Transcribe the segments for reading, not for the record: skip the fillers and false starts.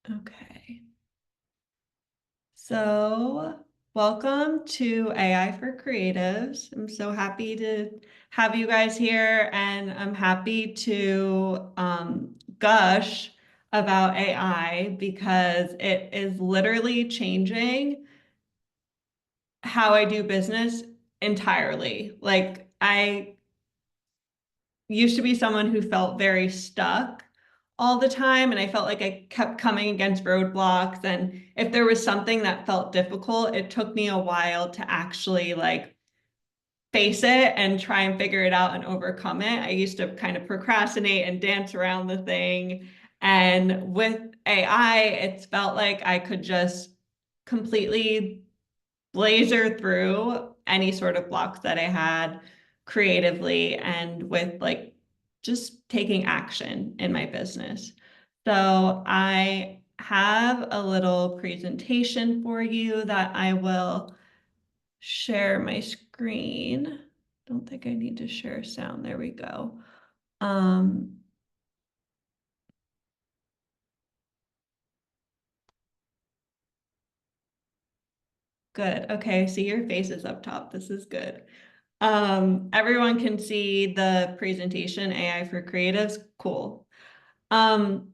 Okay. So, welcome to AI for Creatives. I'm so happy to have you guys here, and I'm happy to gush about AI because it is literally changing how I do business entirely. Like, I used to be someone who felt very stuck all the time, and I felt like I kept coming against roadblocks. And if there was something that felt difficult, it took me a while to actually like face it and try and figure it out and overcome it. I used to kind of procrastinate and dance around the thing. And with AI, it's felt like I could just completely blazer through any sort of blocks that I had creatively and with like just taking action in my business. So I have a little presentation for you that I will share my screen. Don't think I need to share sound. There we go. Um, Good. Okay, see your faces up top. This is good. Everyone can see the presentation, AI for Creatives. Cool. Um,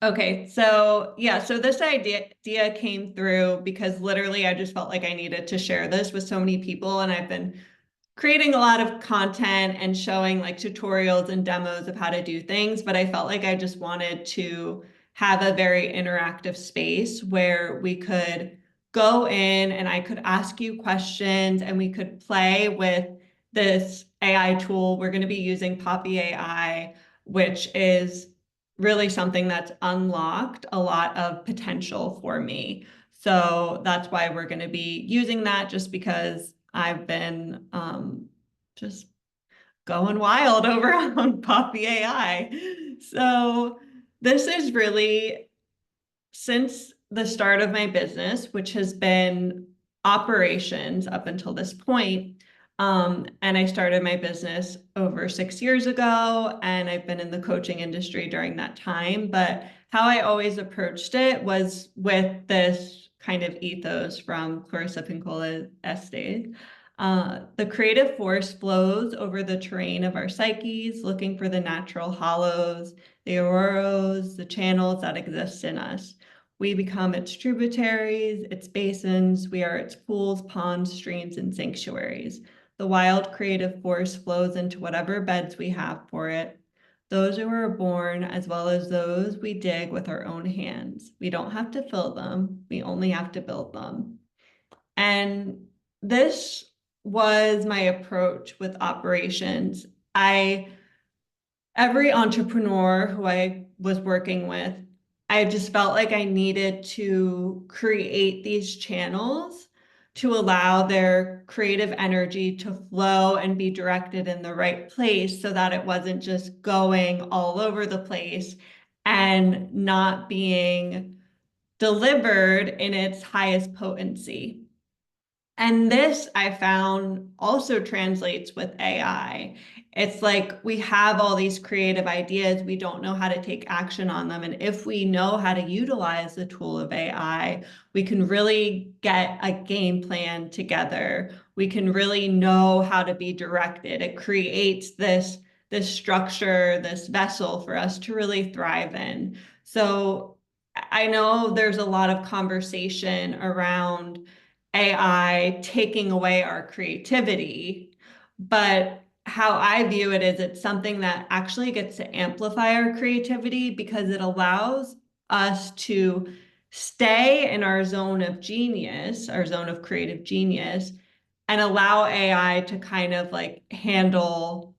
okay, so yeah, so this idea came through because literally I just felt like I needed to share this with so many people, and I've been creating a lot of content and showing like tutorials and demos of how to do things, but I felt like I just wanted to have a very interactive space where we could go in and I could ask you questions and we could play with this AI tool. We're going to be using Poppy.AI, which is really something that's unlocked a lot of potential for me. So that's why we're going to be using that, just because I've been just going wild over on Poppy AI. So this is really, since the start of my business, which has been operations up until this point. And I started my business over 6 years ago, and I've been in the coaching industry during that time. But how I always approached it was with this kind of ethos from Clarissa Pinkola Estes. The creative force flows over the terrain of our psyches, looking for the natural hollows, the auroras, the channels that exist in us. We become its tributaries, its basins. We are its pools, ponds, streams, and sanctuaries. The wild creative force flows into whatever beds we have for it. Those who are born, as well as those we dig with our own hands. We don't have to fill them, we only have to build them. And this was my approach with operations. Every entrepreneur who I was working with, I just felt like I needed to create these channels to allow their creative energy to flow and be directed in the right place so that it wasn't just going all over the place and not being delivered in its highest potency. And this I found also translates with AI. It's like we have all these creative ideas, we don't know how to take action on them. And if we know how to utilize the tool of AI, we can really get a game plan together. We can really know how to be directed. It creates this structure, this vessel for us to really thrive in. So I know there's a lot of conversation around AI taking away our creativity, but how I view it is it's something that actually gets to amplify our creativity because it allows us to stay in our zone of genius, our zone of creative genius, and allow AI to kind of like handle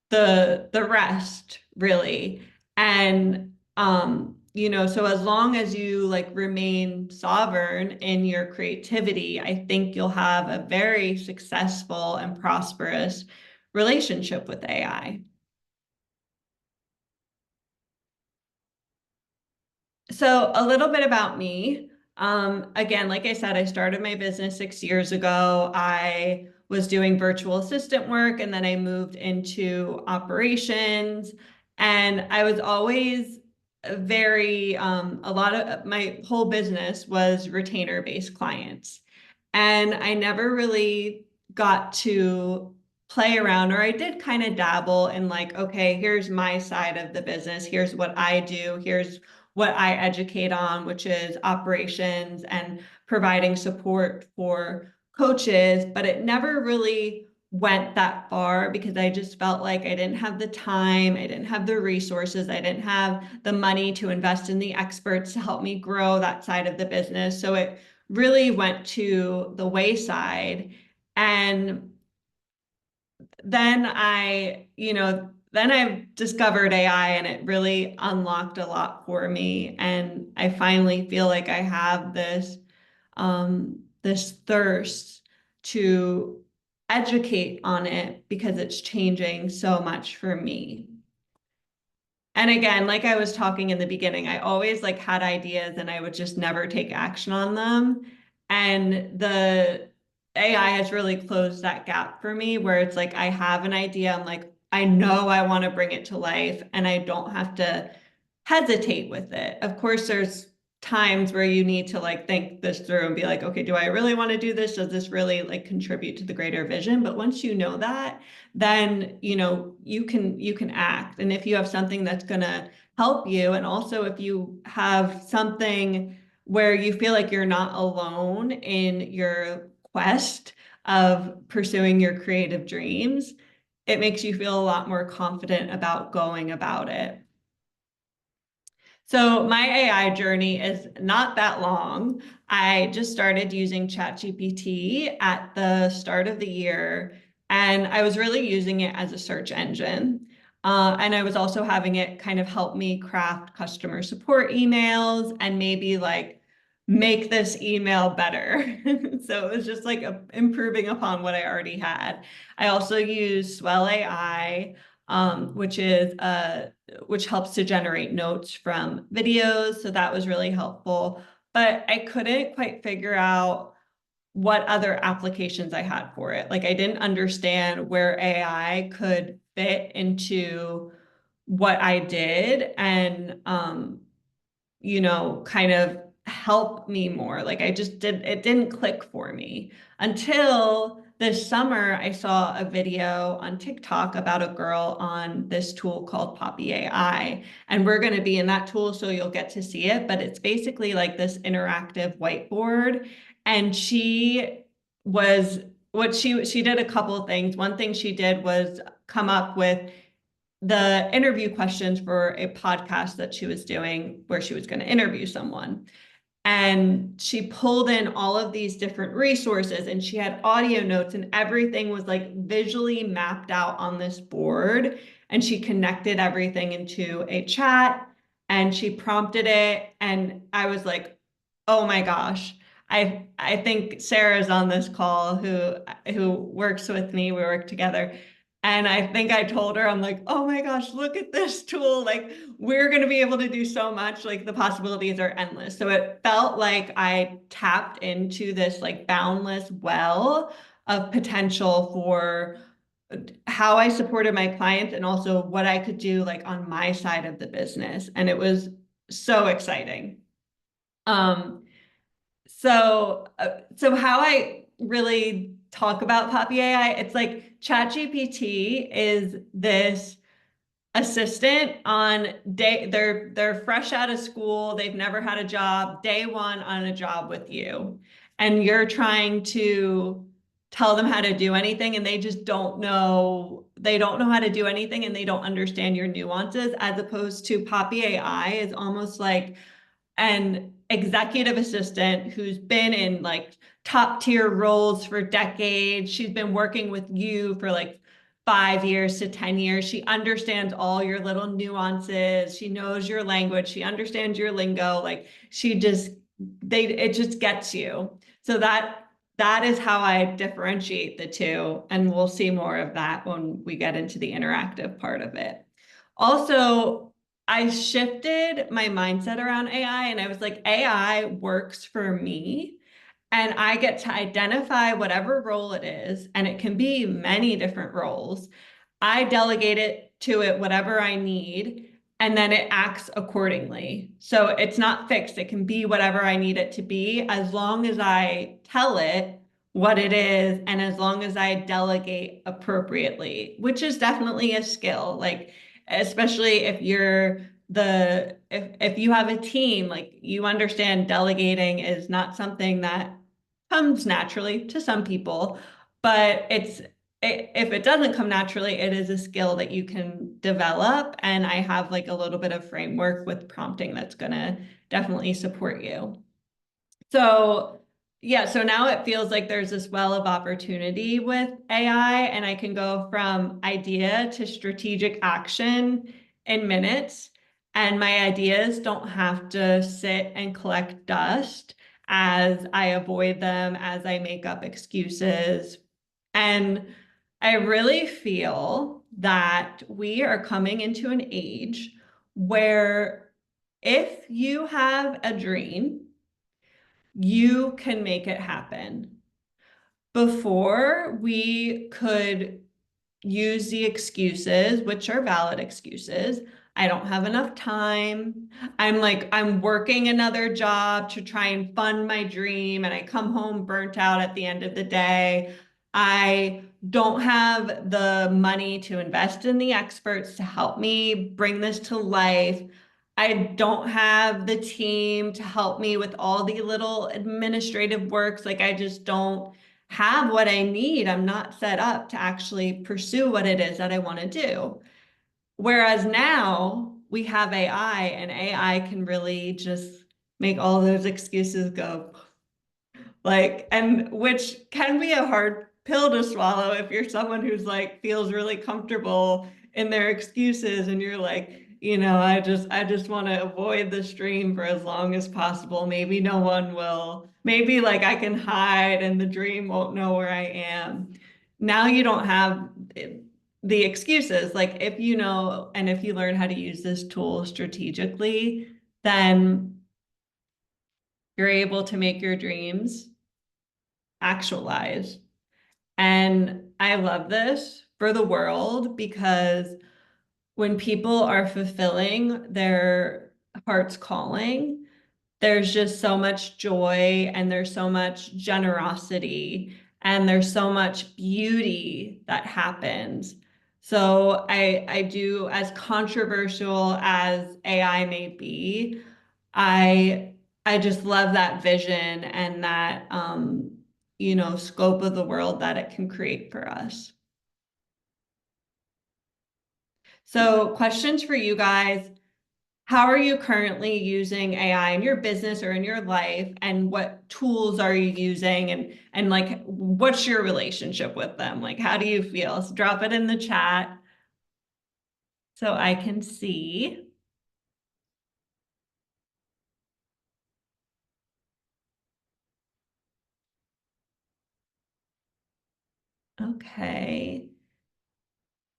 the rest really. And so as long as you like remain sovereign in your creativity, I think you'll have a very successful and prosperous relationship with AI. So a little bit about me. Again, like I said, I started my business 6 years ago. I was doing virtual assistant work, and then I moved into operations. And I was always a lot of my whole business was retainer-based clients. And I never really got to play around, or I did kind of dabble in like, okay, here's my side of the business. Here's what I do. Here's what I educate on, which is operations and providing support for coaches. But it never really went that far because I just felt like I didn't have the time, I didn't have the resources, I didn't have the money to invest in the experts to help me grow that side of the business. So it really went to the wayside. And then I discovered AI and it really unlocked a lot for me. And I finally feel like I have this thirst to educate on it because it's changing so much for me. And again, like I was talking in the beginning, I always like had ideas and I would just never take action on them. And the AI has really closed that gap for me where it's like I have an idea, I'm like, I know I want to bring it to life and I don't have to hesitate with it. Of course, there's times where you need to like think this through and be like, okay, do I really want to do this? Does this really like contribute to the greater vision? But once you know that, then you can act. And if you have something that's going to help you, and also if you have something where you feel like you're not alone in your quest of pursuing your creative dreams, it makes you feel a lot more confident about going about it. So my AI journey is not that long. I just started using ChatGPT at the start of the year, and I was really using it as a search engine. And I was also having it kind of help me craft customer support emails and maybe like make this email better. So it was just like improving upon what I already had. I also use Swell AI, which helps to generate notes from videos. So that was really helpful. But I couldn't quite figure out what other applications I had for it. Like I didn't understand where AI could fit into what I did and kind of help me more. Like it didn't click for me until this summer. I saw a video on TikTok about a girl on this tool called Poppy.AI. And we're going to be in that tool, so you'll get to see it. But it's basically like this interactive whiteboard. And was she did a couple of things. One thing she did was come up with the interview questions for a podcast that she was doing where she was going to interview someone. And she pulled in all of these different resources and she had audio notes and everything was like visually mapped out on this board. And she connected everything into a chat and she prompted it. And I was like, oh my gosh. I think Sarah's on this call who works with me. We work together. And I think I told her, I'm like, oh my gosh, look at this tool. Like, we're going to be able to do so much. Like, the possibilities are endless. So it felt like I tapped into this like boundless well of potential for how I supported my clients and also what I could do like on my side of the business. And it was so exciting. Um, so how I really talk about Poppy AI, it's like ChatGPT is this assistant on they're fresh out of school, they've never had a job, day one on a job with you, and you're trying to tell them how to do anything and they don't know how to do anything and they don't understand your nuances, as opposed to Poppy AI is almost like an executive assistant who's been in like top tier roles for decades. She's been working with you for like 5 years to 10 years. She understands all your little nuances. She knows your language. She understands your lingo. Like it just gets you. So that is how I differentiate the two. And we'll see more of that when we get into the interactive part of it. Also, I shifted my mindset around AI and I was like, AI works for me. And I get to identify whatever role it is, and it can be many different roles. I delegate it to it whatever I need, and then it acts accordingly. So it's not fixed. It can be whatever I need it to be as long as I tell it what it is and as long as I delegate appropriately, which is definitely a skill. Like, especially if you're if you have a team, like you understand delegating is not something that comes naturally to some people, but if it doesn't come naturally, it is a skill that you can develop. And I have like a little bit of framework with prompting that's going to definitely support you. So, yeah, so now it feels like there's this well of opportunity with AI, and I can go from idea to strategic action in minutes. And my ideas don't have to sit and collect dust as I avoid them, as I make up excuses. And I really feel that we are coming into an age where if you have a dream, you can make it happen. Before, we could use the excuses, which are valid excuses. I don't have enough time. I'm working another job to try and fund my dream, and I come home burnt out at the end of the day. I don't have the money to invest in the experts to help me bring this to life. I don't have the team to help me with all the little administrative works. Like, I just don't have what I need. I'm not set up to actually pursue what it is that I want to do. Whereas now we have AI, and AI can really just make all those excuses go, like, and which can be a hard pill to swallow if you're someone who's like feels really comfortable in their excuses and you're like, I just want to avoid the stream for as long as possible. Maybe no one will, maybe like I can hide and the dream won't know where I am. Now you don't have the excuses. Like, if you know and if you learn how to use this tool strategically, then you're able to make your dreams actualize. And I love this for the world because when people are fulfilling their heart's calling, there's just so much joy and there's so much generosity and there's so much beauty that happens. So I do, as controversial as AI may be, I I just love that vision and that scope of the world that it can create for us. So, questions for you guys. How are you currently using AI in your business or in your life, and what tools are you using, and like what's your relationship with them? Like, how do you feel? So drop it in the chat so I can see. Okay.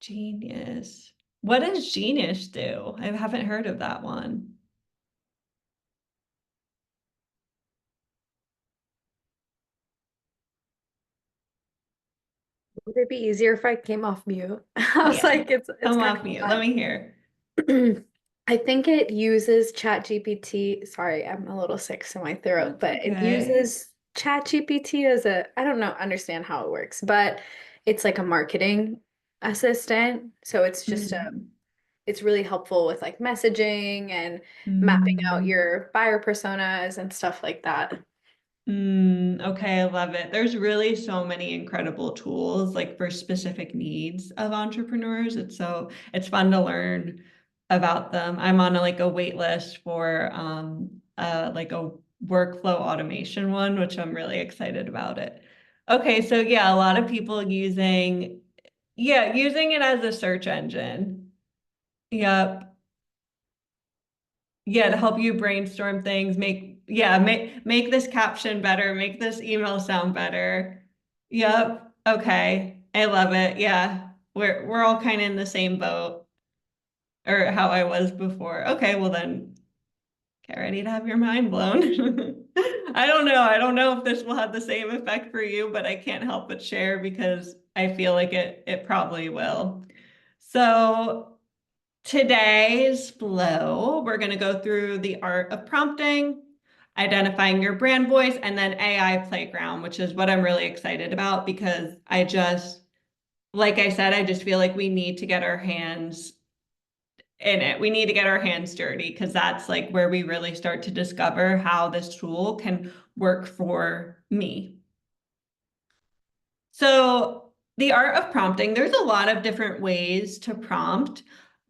Genius. What does Genius do? I haven't heard of that one. Would it be easier if I came off mute? I was Yeah. like, it's Come kind off of mute. Let odd. me hear. I think it uses ChatGPT. Sorry, I'm a little sick to my throat, That's but it okay. uses ChatGPT as I don't know, understand how it works, but it's like a marketing assistant. So Mm. it's really helpful with like messaging and mapping out Mm. your buyer personas and stuff like that. Okay, I love it. There's really so many incredible tools like for specific needs of entrepreneurs. It's fun to learn about them. I'm on a wait list for like a workflow automation one, which I'm really excited about it. Okay, so yeah, a lot of people using it as a search engine. Yep. Yeah, to help you brainstorm things, make this caption better, make this email sound better. Yep. Okay. I love it. Yeah. We're all kind of in the same boat, or how I was before. Okay, well then get ready to have your mind blown. I don't know. I don't know if this will have the same effect for you, but I can't help but share because I feel like it probably will. So today's flow, we're going to go through the art of prompting, identifying your brand voice, and then AI playground, which is what I'm really excited about because like I said, I just feel like we need to get our hands in it. We need to get our hands dirty because that's like where we really start to discover how this tool can work for me. So, the art of prompting, there's a lot of different ways to prompt,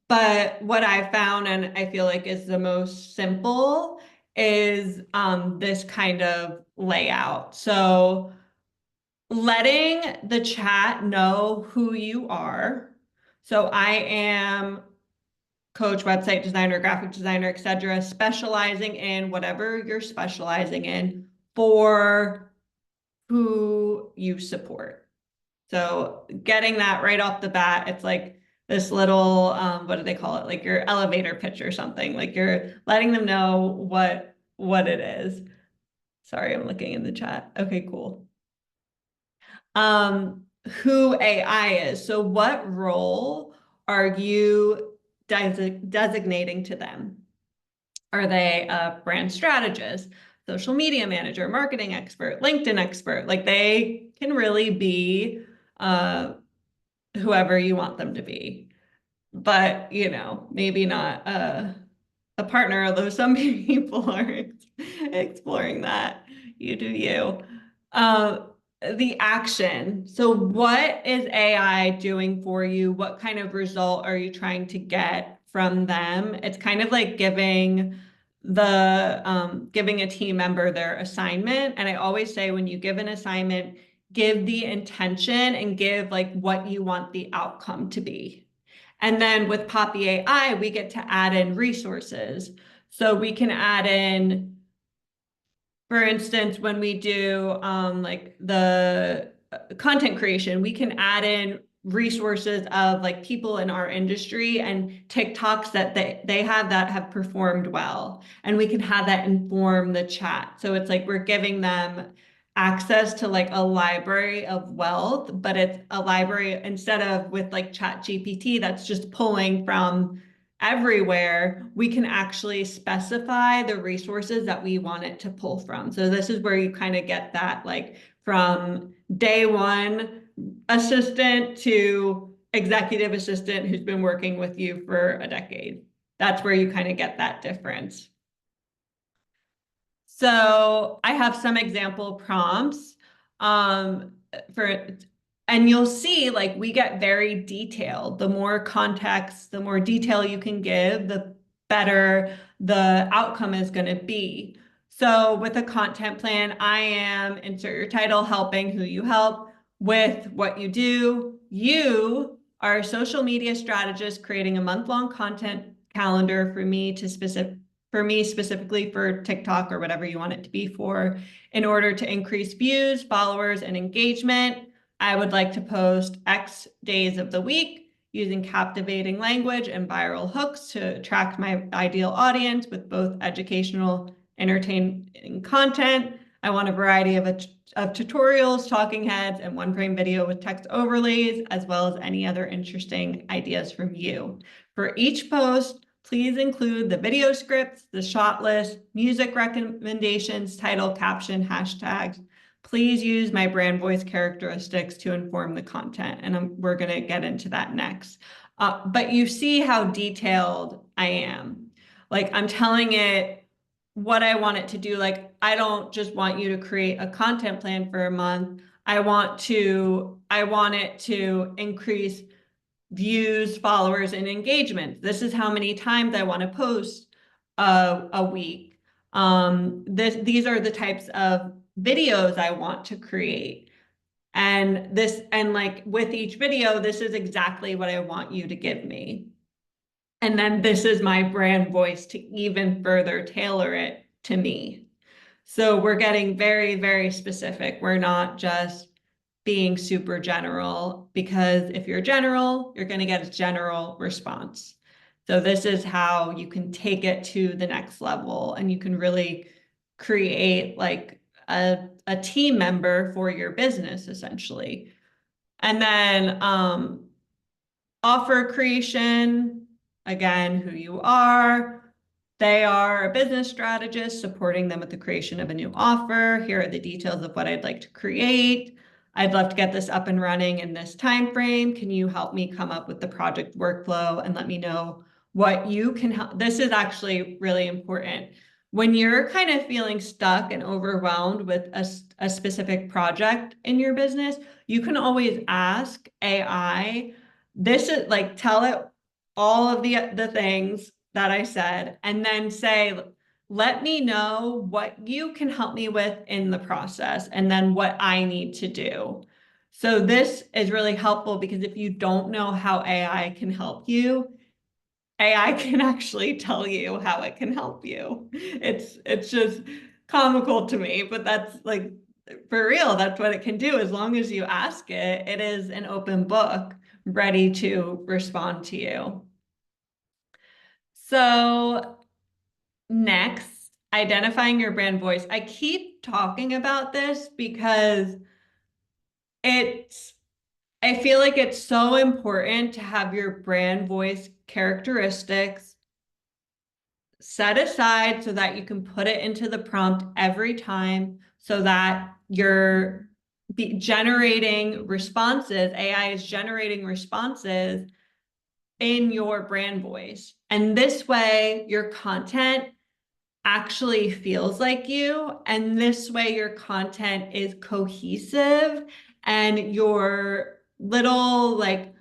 but what I found and I feel like is the most simple is this kind of layout. So, letting the chat know who you are. So, I am coach, website designer, graphic designer, etc., specializing in whatever you're specializing in for who you support. So getting that right off the bat, it's like this little, what do they call it? Like your elevator pitch or something. Like you're letting them know what it is. Sorry, I'm looking in the chat. Okay, cool. Who AI is. So what role are you designating to them? Are they a brand strategist, social media manager, marketing expert, LinkedIn expert? Like they can really be uh, whoever you want them to be. But, maybe not a partner, although some people are exploring that. You do you. Uh, the action. So, what is AI doing for you? What kind of result are you trying to get from them? It's kind of like giving a team member their assignment. And I always say when you give an assignment, give the intention and give like what you want the outcome to be. And then with Poppy.AI, we get to add in resources. So we can add in, for instance, when we do like the content creation, we can add in resources of like people in our industry and TikToks that they have that have performed well. And we can have that inform the chat. So it's like we're giving them access to like a library of wealth, but it's a library instead of with like Chat GPT that's just pulling from everywhere, we can actually specify the resources that we want it to pull from. So this is where you kind of get that like from day one assistant to executive assistant who's been working with you for a decade. That's where you kind of get that difference. So I have some example prompts for, and you'll see like we get very detailed. The more context, the more detail you can give, the better the outcome is going to be. So with a content plan, I am, insert your title, helping who you help with what you do. You are a social media strategist creating a month-long content calendar for me specifically for TikTok or whatever you want it to be for, in order to increase views, followers, and engagement. I would like to post X days of the week using captivating language and viral hooks to attract my ideal audience with both educational, entertaining content. I want a variety of tutorials, talking heads, and one-frame video with text overlays, as well as any other interesting ideas from you. For each post, please include the video scripts, the shot list, music recommendations, title, caption, hashtags. Please use my brand voice characteristics to inform the content. And we're going to get into that next. But you see how detailed I am. Like I'm telling it what I want it to do. Like I don't just want you to create a content plan for a month. I want it to increase views, followers, and engagement. This is how many times I want to post a week. These are the types of videos I want to create. And like with each video, this is exactly what I want you to give me. And then this is my brand voice to even further tailor it to me. So we're getting very, very specific. We're not just being super general, because if you're general, you're going to get a general response. So this is how you can take it to the next level and you can really create like a team member for your business essentially. And then offer creation. again, who you are. They are a business strategist supporting them with the creation of a new offer. Here are the details of what I'd like to create. I'd love to get this up and running in this time frame. Can you help me come up with the project workflow and let me know what you can help? This is actually really important. When you're kind of feeling stuck and overwhelmed with a specific project in your business, you can always ask AI. This is like, tell it all of the things that I said, and then say, let me know what you can help me with in the process, and then what I need to do. So this is really helpful because if you don't know how AI can help you, AI can actually tell you how it can help you. It's just comical to me, but that's like for real, that's what it can do. As long as you ask it, it is an open book ready to respond to you. So next, identifying your brand voice. I keep talking about this because it's, I feel like it's so important to have your brand voice characteristics set aside so that you can put it into the prompt every time so that you're generating responses. AI is generating responses in your brand voice. And this way, your content actually feels like you. And this way, your content is cohesive and your little like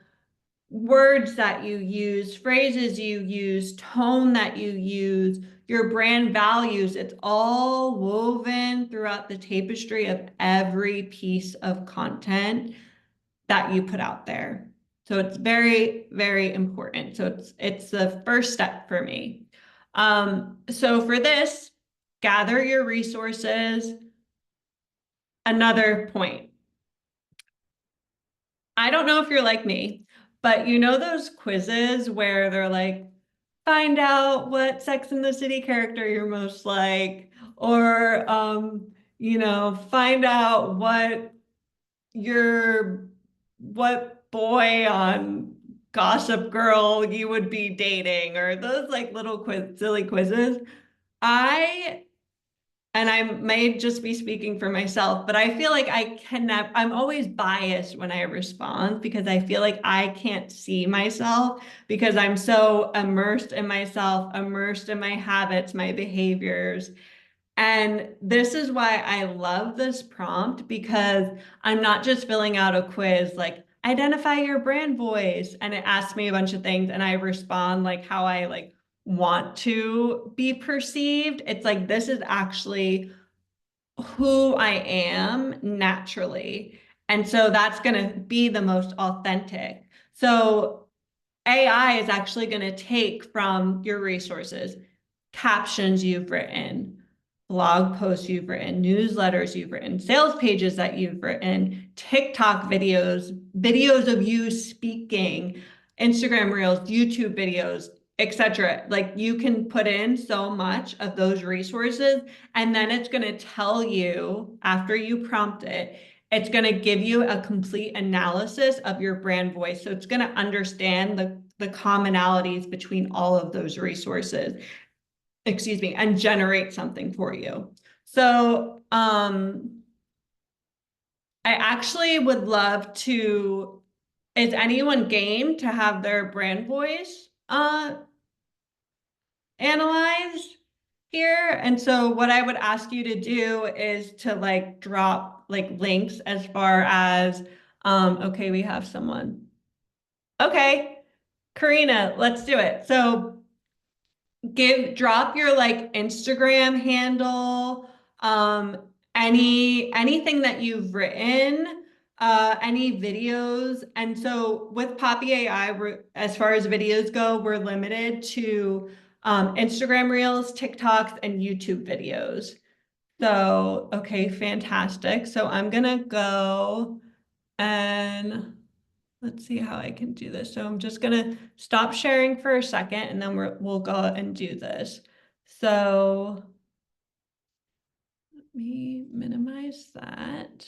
words that you use, phrases you use, tone that you use, your brand values, it's all woven throughout the tapestry of every piece of content that you put out there. So it's very, very important. So it's the first step for me. So for this, gather your resources. Another point. I don't know if you're like me, but you know those quizzes where they're like, find out what Sex and the City character you're most like, or find out your what boy on Gossip Girl you would be dating, or those like little silly quizzes. I and I may just be speaking for myself, but I feel like I'm always biased when I respond because I feel like I can't see myself because I'm so immersed in myself, immersed in my habits, my behaviors. And this is why I love this prompt because I'm not just filling out a quiz like identify your brand voice and it asks me a bunch of things and I respond like how I like want to be perceived. It's like this is actually who I am naturally. And so that's going to be the most authentic. So AI is actually going to take from your resources, captions you've written, blog posts you've written, newsletters you've written, sales pages that you've written, TikTok videos, videos of you speaking, Instagram reels, YouTube videos, etc. Like you can put in so much of those resources, and then it's going to tell you after you prompt it, it's going to give you a complete analysis of your brand voice. So it's going to understand the commonalities between all of those resources, excuse me, and generate something for you. So I actually would love to, is anyone game to have their brand voice analyzed here? And so what I would ask you to do is to like drop like links as far as, okay, we have someone. Okay, Karina, let's do it. So drop your like Instagram handle, um, anything that you've written, any videos. And so with Poppy.AI, as far as videos go, we're limited to Instagram Reels, TikToks, and YouTube videos. So, okay, fantastic. So I'm gonna go and let's see how I can do this. So I'm just gonna stop sharing for a second and then we'll go and do this. So let me minimize that.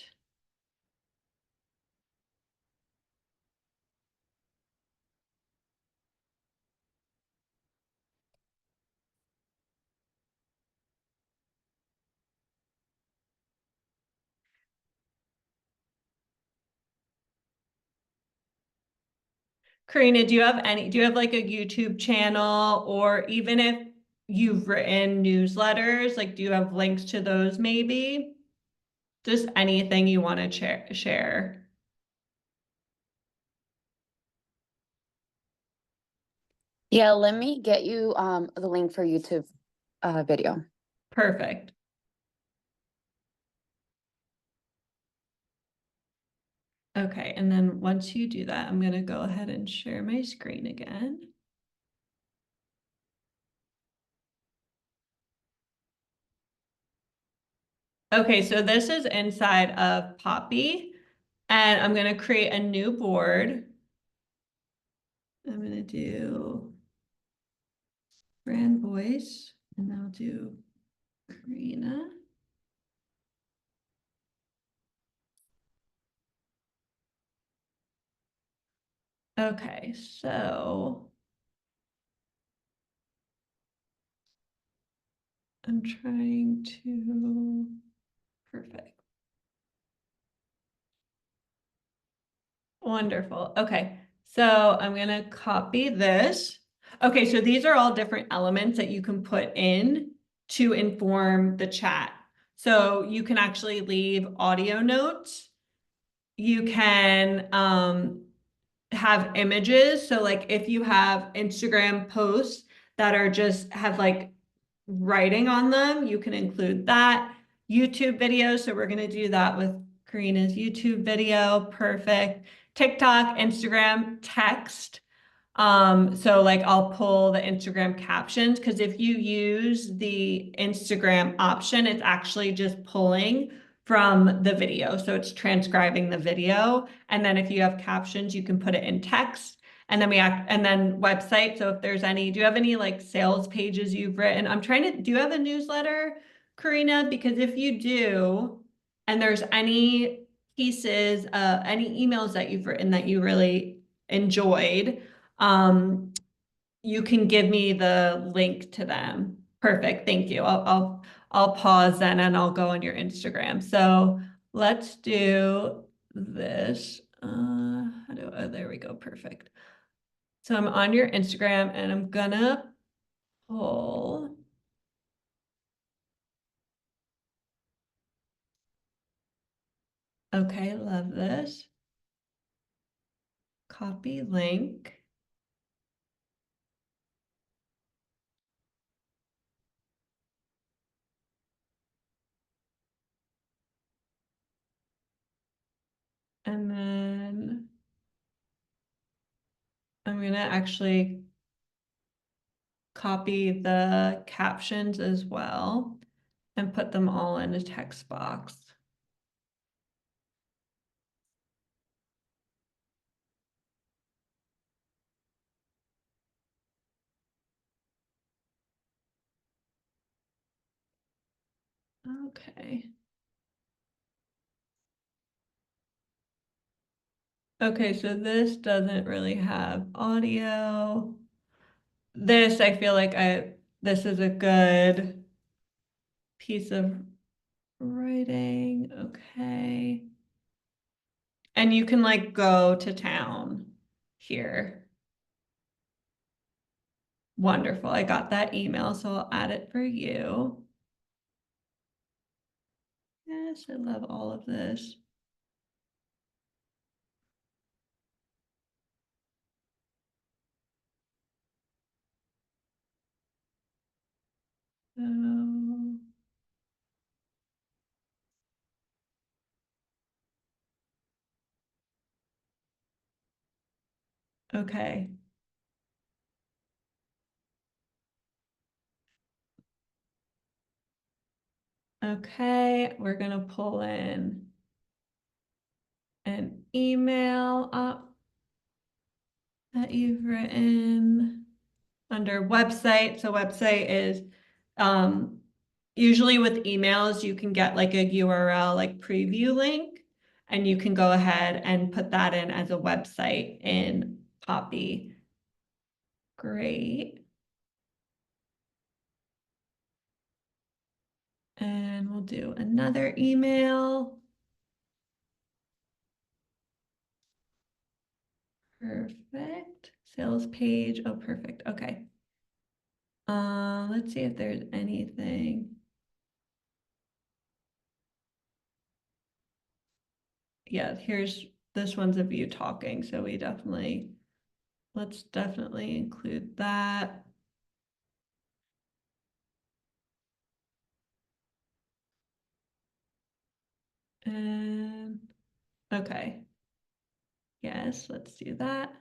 Karina, do you have like a YouTube channel, or even if you've written newsletters, like do you have links to those maybe? Just anything you want to share. Yeah, let me get you the link for YouTube video. Perfect. Okay, and then once you do that, I'm going to go ahead and share my screen again. Okay, so this is inside of Poppy, and I'm going to create a new board. I'm going to do brand voice, and I'll do Karina. Okay, so I'm trying to, perfect. Wonderful. Okay, so I'm gonna copy this. Okay, so these are all different elements that you can put in to inform the chat. So you can actually leave audio notes. You can have images. So like if you have Instagram posts that are just have like writing on them, you can include that. YouTube videos, so we're gonna do that with Karina's YouTube video, perfect. TikTok, Instagram, text. So like I'll pull the Instagram captions because if you use the Instagram option, it's actually just pulling from the video. So it's transcribing the video. And then if you have captions, you can put it in text. And then and then website. So if there's any, do you have any like sales pages you've written? I'm trying to, do you have a newsletter, Karina? Because if you do, and there's any pieces, any emails that you've written that you really enjoyed, um, you can give me the link to them. Perfect. Thank you. I'll pause then and I'll go on your Instagram. So let's do this. Oh, there we go. Perfect. So I'm on your Instagram and I'm gonna pull. Okay, love this. Copy link. And then I'm gonna actually copy the captions as well and put them all in a text box. Okay. Okay, so this doesn't really have audio. This, I feel like this is a good piece of writing. Okay. And you can like go to town here. Wonderful. I got that email, so I'll add it for you. Yes, I love all of this. So, okay. Okay, we're gonna pull in an email up that you've written under website. So website is usually with emails, you can get like a URL, like preview link, and you can go ahead and put that in as a website in Poppy. Great. And we'll do another email. Perfect. Sales page. Oh, perfect. Okay. Let's see if there's anything. Yeah, here's this one's of you talking, so let's definitely include that. And okay. Yes, let's do that.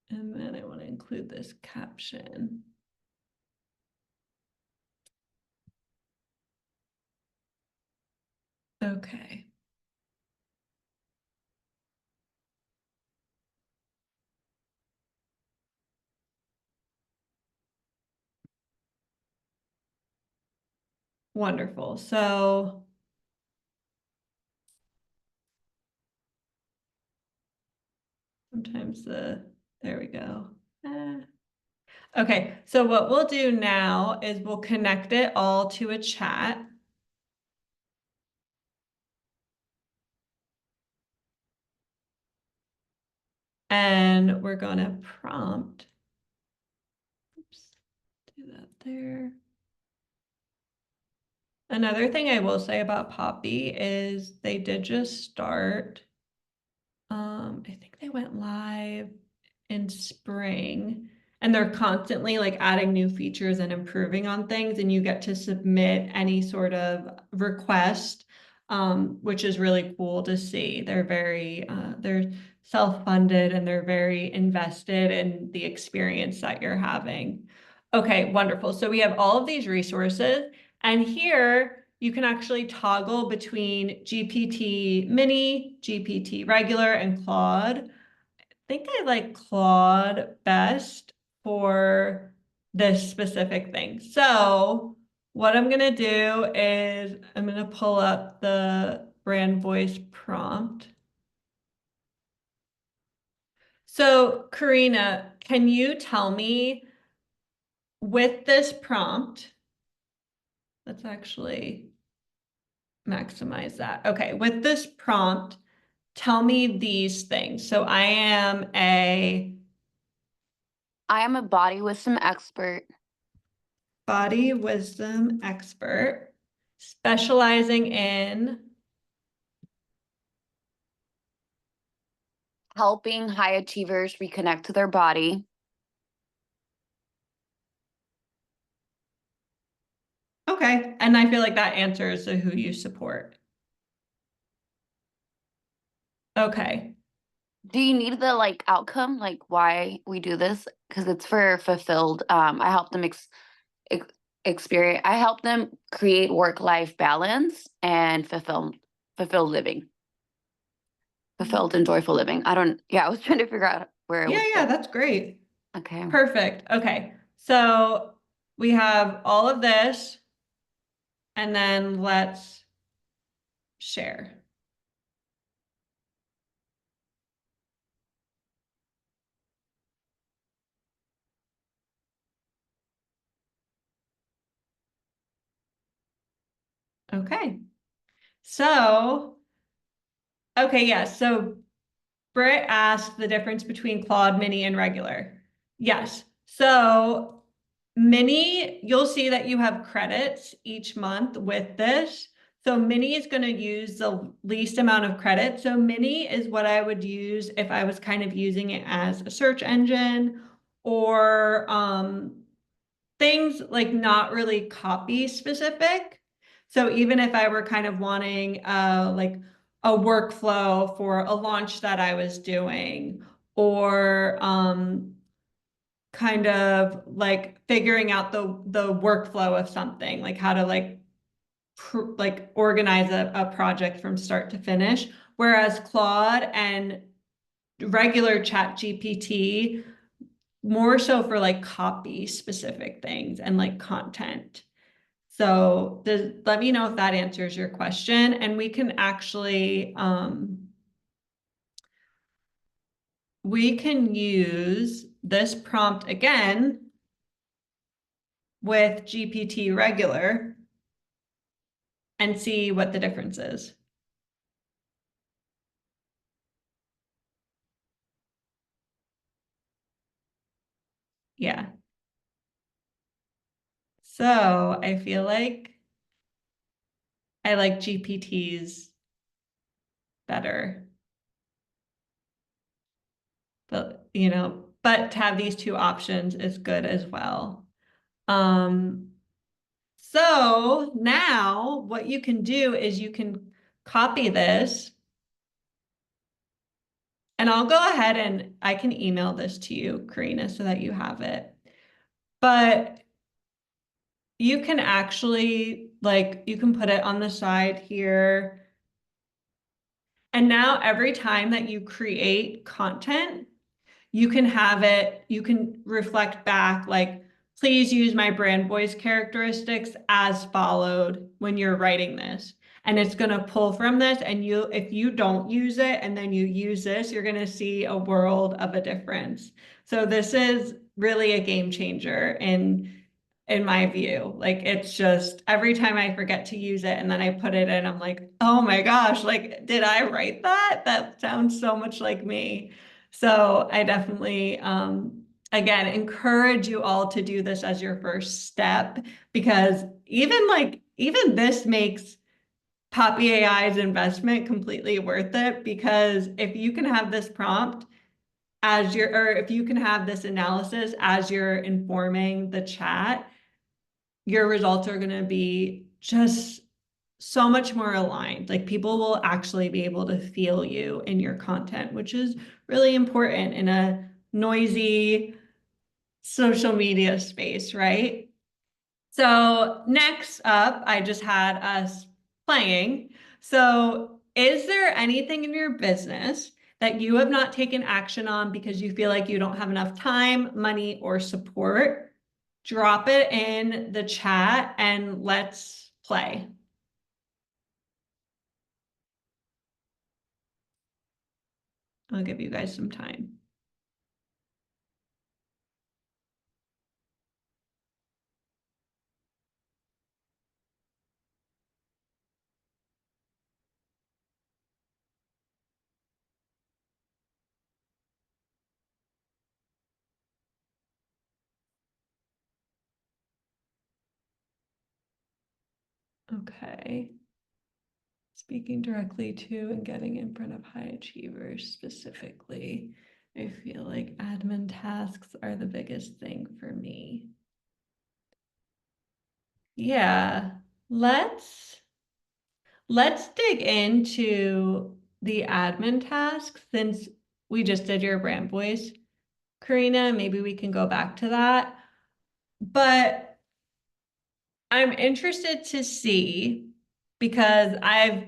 And then I want to include this caption. Okay. Wonderful. So sometimes there we go. Okay, so what we'll do now is we'll connect it all to a chat. And we're going to prompt. Oops, do that there. Another thing I will say about Poppy is they did just start. I think they went live in spring, and they're constantly like adding new features and improving on things, and you get to submit any sort of request, which is really cool to see. They're self-funded and they're very invested in the experience that you're having. Okay, wonderful. So we have all of these resources, and here you can actually toggle between GPT Mini, GPT Regular, and Claude. I think I like Claude best for this specific thing. So what I'm going to do is I'm going to pull up the brand voice prompt. So Karina, can you tell me with this prompt, let's actually maximize that. Okay, with this prompt, tell me these things. So I am a body wisdom expert, body wisdom expert specializing in helping high achievers reconnect to their body, okay. And I feel like that answers the who you support. Okay. do you need the like outcome, like why we do this? Because it's for fulfilled. I help them experience. I help them create work-life balance and fulfilled living, fulfilled and joyful living. I don't. Yeah, I was trying to figure out where it Yeah, would yeah, fit. that's great. Okay. Perfect. Okay. So we have all of this, and then let's share. Okay. So, okay, yeah. So Britt asked the difference between Claude Mini and regular. Yes. So Mini, you'll see that you have credits each month with this. So Mini is going to use the least amount of credit. So Mini is what I would use if I was kind of using it as a search engine or things like not really copy specific. So even if I were kind of wanting like a workflow for a launch that I was doing, or kind of like figuring out the workflow of something, like how to like organize a project from start to finish. Whereas Claude and regular Chat GPT more so for like copy specific things and like content. So let me know if that answers your question. And we can actually, we can use this prompt again with GPT regular. and see what the difference is. Yeah. So I feel like I like GPTs better. But, but to have these two options is good as well. Um, so now what you can do is you can copy this, and I'll go ahead and I can email this to you, Karina, so that you have it. But you can actually, like, you can put it on the side here. And now every time that you create content, you can have it, you can reflect back like, please use my brand voice characteristics as followed when you're writing this. And it's going to pull from this. And if you don't use it and then you use this, you're going to see a world of a difference. So this is really a game changer in my view. Like, it's just every time I forget to use it and then I put it in, I'm like, oh my gosh, like, did I write that? That sounds so much like me. So I definitely, again, encourage you all to do this as your first step, because even this makes Poppy.AI's investment completely worth it, because if you can have this prompt or if you can have this analysis as you're informing the chat, your results are going to be just so much more aligned. Like, people will actually be able to feel you in your content, which is really important in a noisy social media space, right? So next up, I just had us playing. So is there anything in your business that you have not taken action on because you feel like you don't have enough time, money, or support? Drop it in the chat and let's play. I'll give you guys some time. Okay. Speaking directly to and getting in front of high achievers specifically, I feel like admin tasks are the biggest thing for me. Yeah, let's dig into the admin tasks, since we just did your brand voice, Karina. Maybe we can go back to that. But I'm interested to see, because I've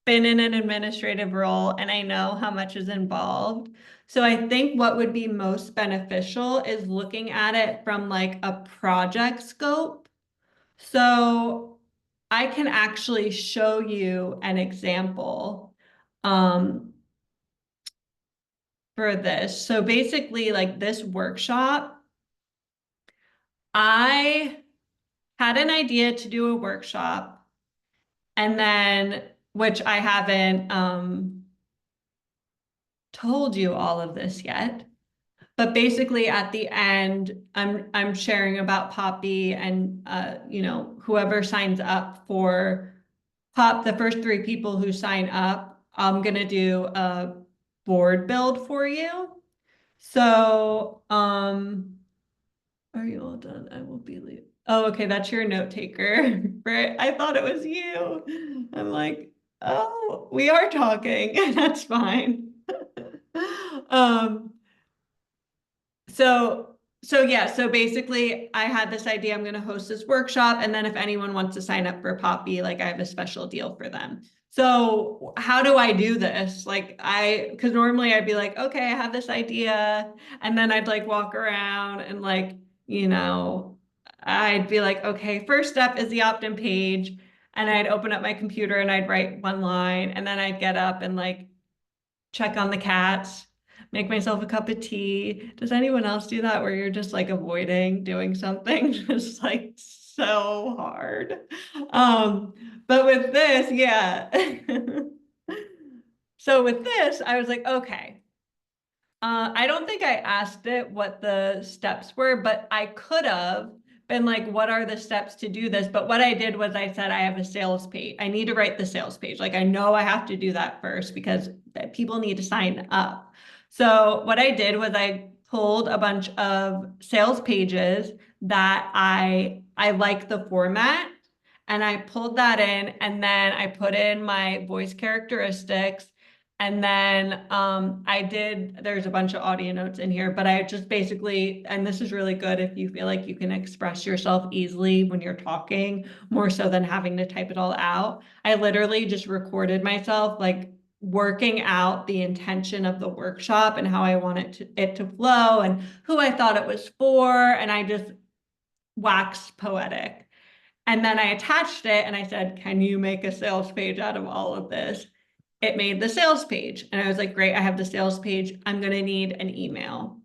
been in an administrative role and I know how much is involved. So I think what would be most beneficial is looking at it from like a project scope. So I can actually show you an example for this. So basically, like, this workshop, I had an idea to do a workshop, and then, which I haven't told you all of this yet, but basically at the end, I'm sharing about Poppy, and whoever signs up for the first 3 people who sign up, I'm gonna do a board build for you. So, are you all done? I will be leaving. Oh, okay, that's your note taker. Right? I thought it was you. I'm like, oh, we are talking. That's fine. Um, so yeah, so basically I had this idea, I'm going to host this workshop, and then if anyone wants to sign up for Poppy, like, I have a special deal for them. So how do I do this? Like, because normally I'd be like, okay, I have this idea, and then I'd like walk around and like, I'd be like, okay, first step is the opt-in page, and I'd open up my computer and I'd write 1 line, and then I'd get up and like check on the cats, make myself a cup of tea. Does anyone else do that, where you're just like avoiding doing something? Just like so hard. But with this, yeah. So with this, I was like, okay. I don't think I asked it what the steps were, but I could have been like, what are the steps to do this? But what I did was I said, I have a sales page. I need to write the sales page. Like I know I have to do that first because people need to sign up. So what I did was I pulled a bunch of sales pages that I like the format, and I pulled that in, and then I put in my voice characteristics. And then there's a bunch of audio notes in here, but I just basically, and this is really good if you feel like you can express yourself easily when you're talking, more so than having to type it all out. I literally just recorded myself like working out the intention of the workshop and how I want it to flow and who I thought it was for. And I just waxed poetic. And then I attached it and I said, can you make a sales page out of all of this? It made the sales page. And I was like, great, I have the sales page. I'm going to need an email.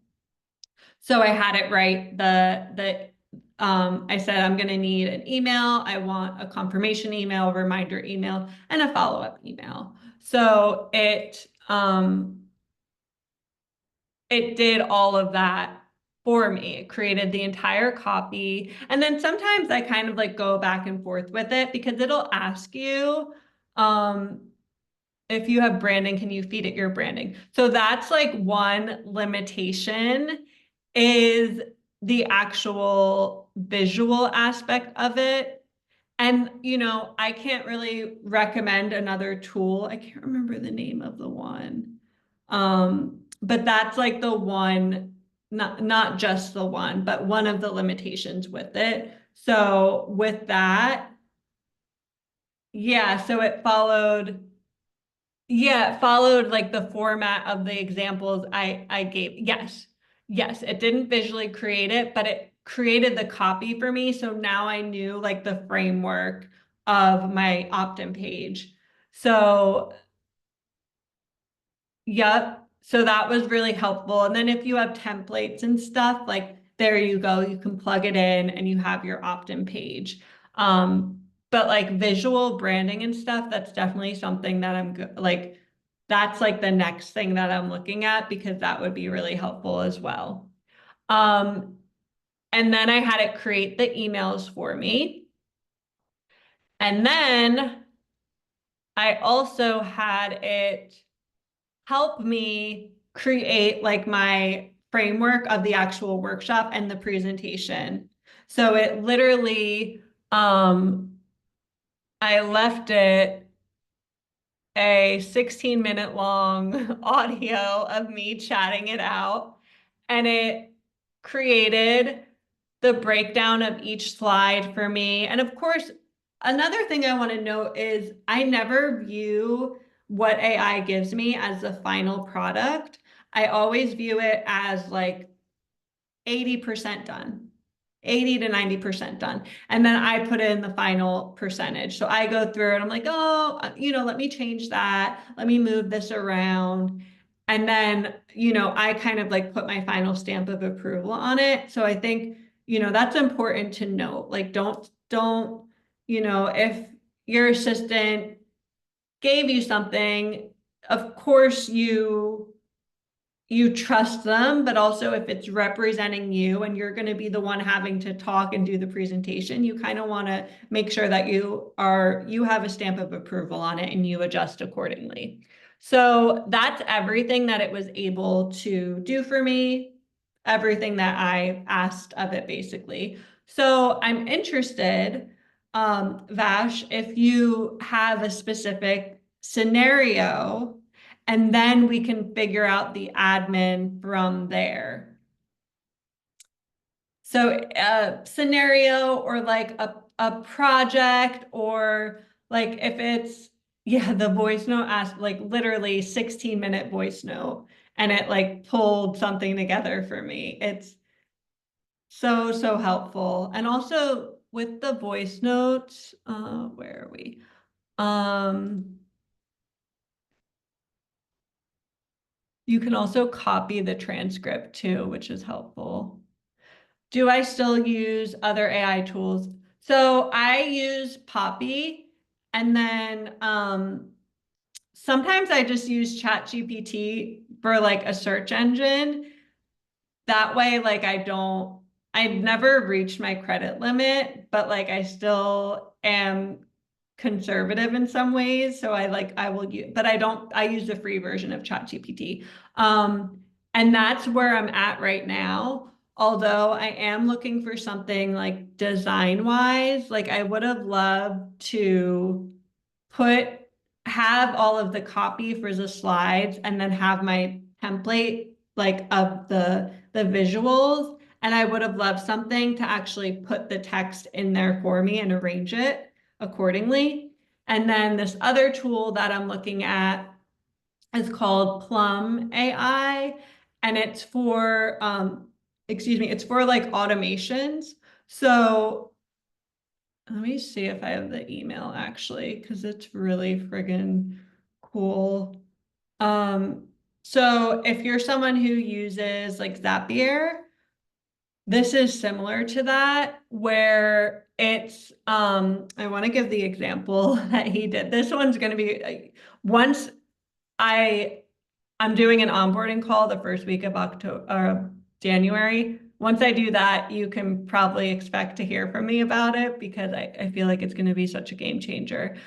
So I had it write I said, I'm going to need an email. I want a confirmation email, reminder email, and a follow-up email. So it did all of that for me. It created the entire copy. And then sometimes I kind of like go back and forth with it because it'll ask you, if you have branding, can you feed it your branding? So that's like one limitation, is the actual visual aspect of it. And, I can't really recommend another tool. I can't remember the name of the one. But that's like the one, not just the one, but one of the limitations with it. So with that, yeah, so it followed. Yeah, it followed like the format of the examples I gave. Yes. Yes, it didn't visually create it, but it created the copy for me. So now I knew like the framework of my opt-in page. So, yep. So that was really helpful. And then if you have templates and stuff, like there you go, you can plug it in and you have your opt-in page. But like visual branding and stuff, that's definitely something that like, that's like the next thing that I'm looking at because that would be really helpful as well. And then I had it create the emails for me. And then I also had it help me create like my framework of the actual workshop and the presentation. So it literally, I left it a 16-minute long audio of me chatting it out, and it created the breakdown of each slide for me. And of course, another thing I want to note is I never view what AI gives me as the final product. I always view it as like 80% done. 80 to 90% done. And then I put in the final percentage. So I go through and I'm like, oh, let me change that. Let me move this around. And then, I kind of like put my final stamp of approval on it. So I think, that's important to note. Like, don't, if your assistant gave you something, of course you trust them, but also if it's representing you and you're going to be the one having to talk and do the presentation, you kind of want to make sure that you have a stamp of approval on it and you adjust accordingly. So that's everything that it was able to do for me, everything that I asked of it basically. So I'm interested, Vash, if you have a specific scenario, and then we can figure out the admin from there. So a scenario or like a project, or like if it's, yeah, the voice note asked like literally 16-minute voice note, and it like pulled something together for me. It's so, so helpful. And also with the voice notes, where are we? You can also copy the transcript too, which is helpful. Do I still use other AI tools? So I use Poppy. And then sometimes I just use ChatGPT for like a search engine. That way, like I've never reached my credit limit, but like I still am conservative in some ways. So I will use, but I use the free version of ChatGPT. And that's where I'm at right now. Although I am looking for something like design wise, like I would have loved to put have all of the copy for the slides and then have my template like of the visuals, and I would have loved something to actually put the text in there for me and arrange it accordingly. And then this other tool that I'm looking at is called Plum.AI, and it's for it's for like automations. So let me see if I have the email actually, because it's really friggin' cool. So if you're someone who uses like Zapier, this is similar to that, where it's I want to give the example that he did. This one's going to be once I I'm doing an onboarding call the first week of October, January. Once I do that, you can probably expect to hear from me about it because I feel like it's going to be such a game changer.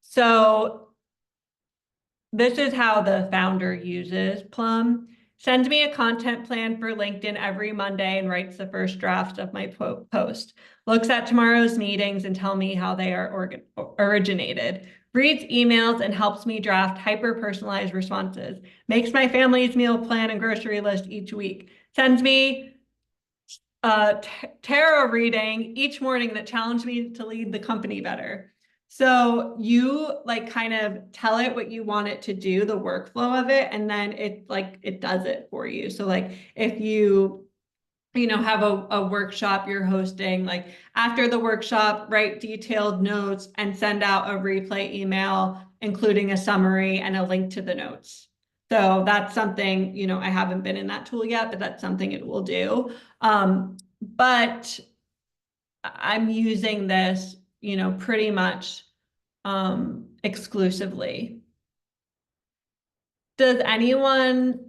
So this is how the founder uses Plum. Sends me a content plan for LinkedIn every Monday and writes the first draft of my post. Looks at tomorrow's meetings and tell me how they are originated. Reads emails and helps me draft hyper-personalized responses. Makes my family's meal plan and grocery list each week. Sends me tarot reading each morning that challenged me to lead the company better. So you like kind of tell it what you want it to do, the workflow of it, and then it does it for you. So like if you know, have a workshop you're hosting, like after the workshop, write detailed notes and send out a replay email, including a summary and a link to the notes. So that's something, you know, I haven't been in that tool yet, but that's something it will do. But I'm using this, you know, pretty much exclusively. Does anyone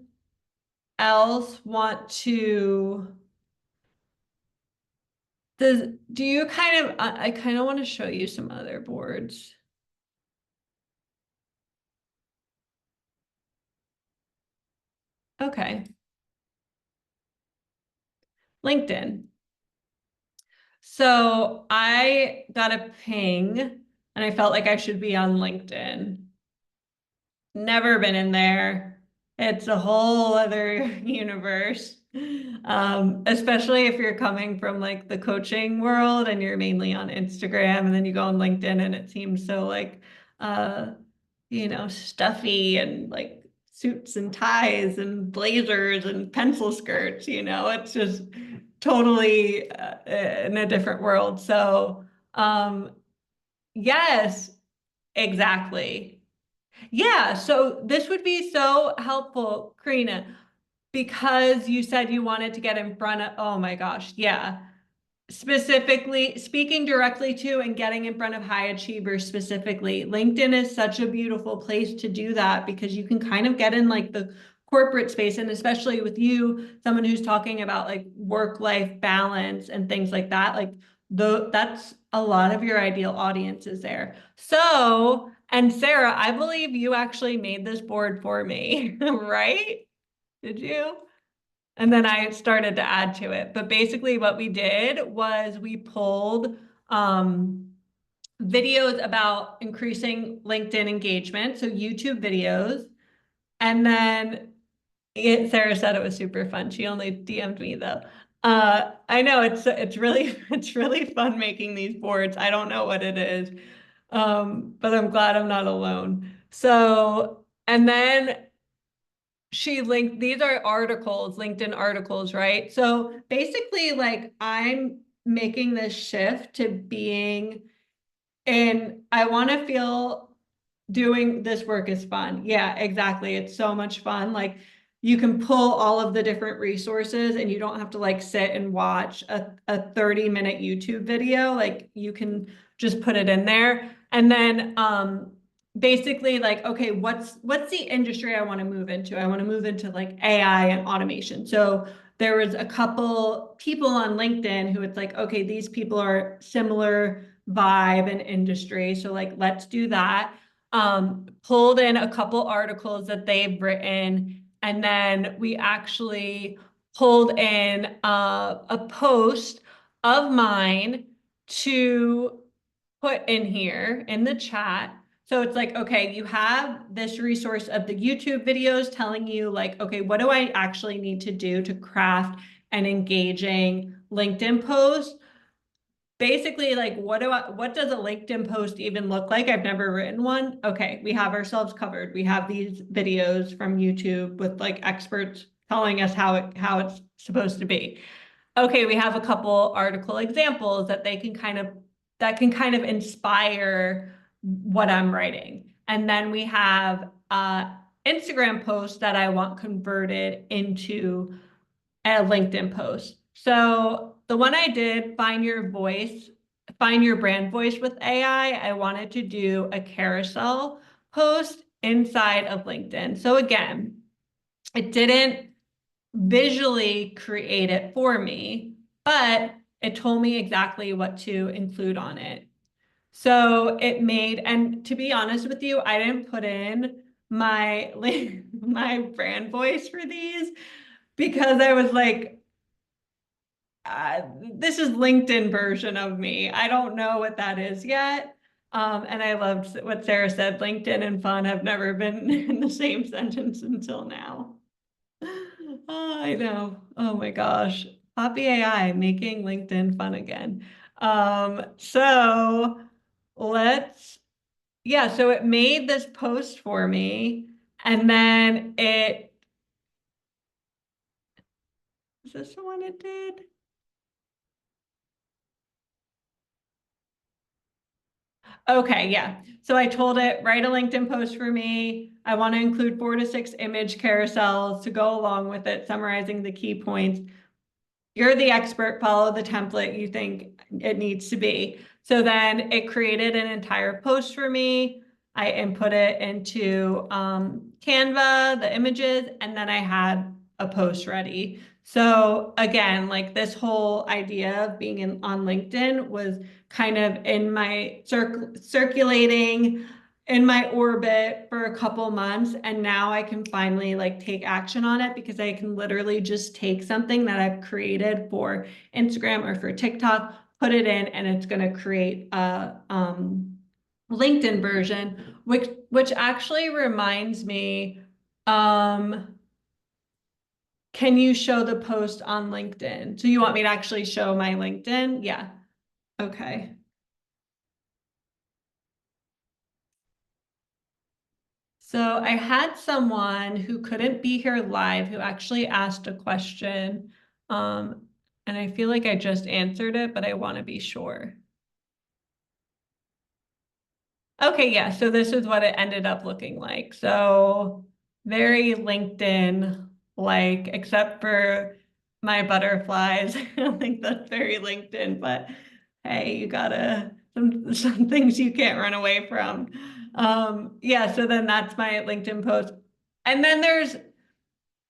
else want to do you kind of I kind of want to show you some other boards. Okay. LinkedIn. So I got a ping and I felt like I should be on LinkedIn. Never been in there. It's a whole other universe. Especially if you're coming from like the coaching world and you're mainly on Instagram and then you go on LinkedIn and it seems so like uh you know, stuffy and like suits and ties and blazers and pencil skirts, you know, it's just totally in a different world. So, yes, exactly. Yeah, so this would be so helpful, Karina, because you said you wanted to get in front of, oh my gosh, yeah. Specifically, speaking directly to and getting in front of high achievers specifically. LinkedIn is such a beautiful place to do that because you can kind of get in like the corporate space, and especially with you, someone who's talking about like work-life balance and things like that, like that's a lot of your ideal audience is there. So, and Sarah, I believe you actually made this board for me, right? Did you? And then I started to add to it. But basically what we did was we pulled videos about increasing LinkedIn engagement, so YouTube videos. And then Sarah said it was super fun. She only DM'd me though. I know it's really it's really fun making these boards. I don't know what it is. But I'm glad I'm not alone. So, and then she linked, these are articles, LinkedIn articles, right? So basically, like I'm making this shift to being and I want to feel doing this work is fun. Yeah, exactly. It's so much fun. Like you can pull all of the different resources and you don't have to like sit and watch a 30-minute YouTube video. Like you can just put it in there. And then basically like, okay, what's the industry I want to move into? I want to move into like AI and automation. So there was a couple people on LinkedIn who it's like, okay, these people are similar vibe and industry. So like, let's do that. Pulled in a couple articles that they've written, and then we actually pulled in a post of mine to put in here in the chat. So it's like, okay, you have this resource of the YouTube videos telling you like, okay, what do I actually need to do to craft an engaging LinkedIn post? Basically, like, what does a LinkedIn post even look like? I've never written one. Okay, we have ourselves covered. We have these videos from YouTube with like experts telling us how it's supposed to be. Okay, we have a couple article examples that can kind of inspire what I'm writing. And then we have Instagram posts that I want converted into a LinkedIn post. So the one I did, find your voice, find your brand voice with AI, I wanted to do a carousel post inside of LinkedIn. So again, it didn't visually create it for me, but it told me exactly what to include on it. So it made, and to be honest with you, I didn't put in my my brand voice for these because I was like, this is LinkedIn version of me. I don't know what that is yet. And I loved what Sarah said, LinkedIn and fun have never been in the same sentence until now. Oh, I know. Oh my gosh. Poppy.AI making LinkedIn fun again. So yeah, so it made this post for me and then is this the one it did? Okay, yeah. So I told it, write a LinkedIn post for me. I want to include 4 to 6 image carousels to go along with it, summarizing the key points. You're the expert, follow the template you think it needs to be. So then it created an entire post for me. I input it into Canva, the images, and then I had a post ready. So again, like this whole idea of being on LinkedIn was kind of in my circulating in my orbit for a couple months, and now I can finally like take action on it because I can literally just take something that I've created for Instagram or for TikTok, put it in, and it's going to create a LinkedIn version, which actually reminds me, can you show the post on LinkedIn? So you want me to actually show my LinkedIn? Yeah. Okay. So I had someone who couldn't be here live who actually asked a question. And I feel like I just answered it, but I want to be sure. Okay, yeah, so this is what it ended up looking like. So very LinkedIn like, except for my butterflies. I don't think that's very LinkedIn, but hey, you gotta some things you can't run away from. Yeah, so then that's my LinkedIn post. And then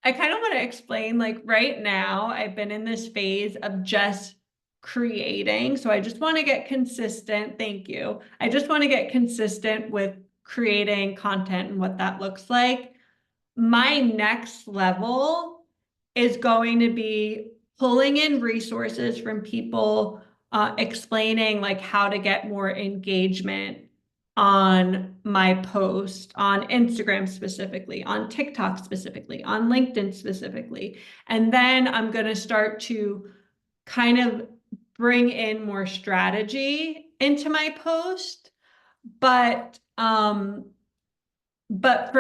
I kind of want to explain like right now, I've been in this phase of just creating. So I just want to get consistent. Thank you. I just want to get consistent with creating content and what that looks like. My next level is going to be pulling in resources from people explaining like how to get more engagement on my post, on Instagram specifically, on TikTok specifically, on LinkedIn specifically. And then I'm going to start to kind of bring in more strategy into my post. But for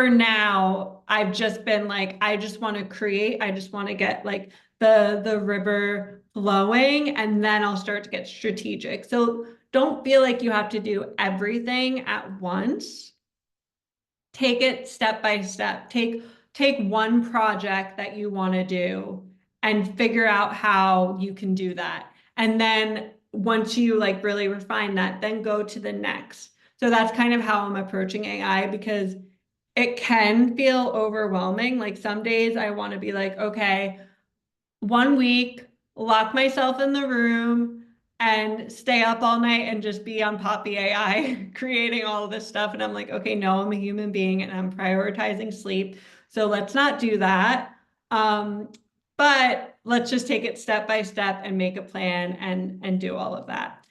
now, I've just been like, I just want to create. I just want to get like the river flowing, and then I'll start to get strategic. So don't feel like you have to do everything at once. Take it step by step. Take take one project that you want to do and figure out how you can do that. And then once you like really refine that, then go to the next. So that's kind of how I'm approaching AI, because it can feel overwhelming. Like some days I want to be like, okay, 1 week, lock myself in the room and stay up all night and just be on Poppy.AI creating all of this stuff. And I'm like, okay, no, I'm a human being and I'm prioritizing sleep. So let's not do that. But let's just take it step by step and make a plan and do all of that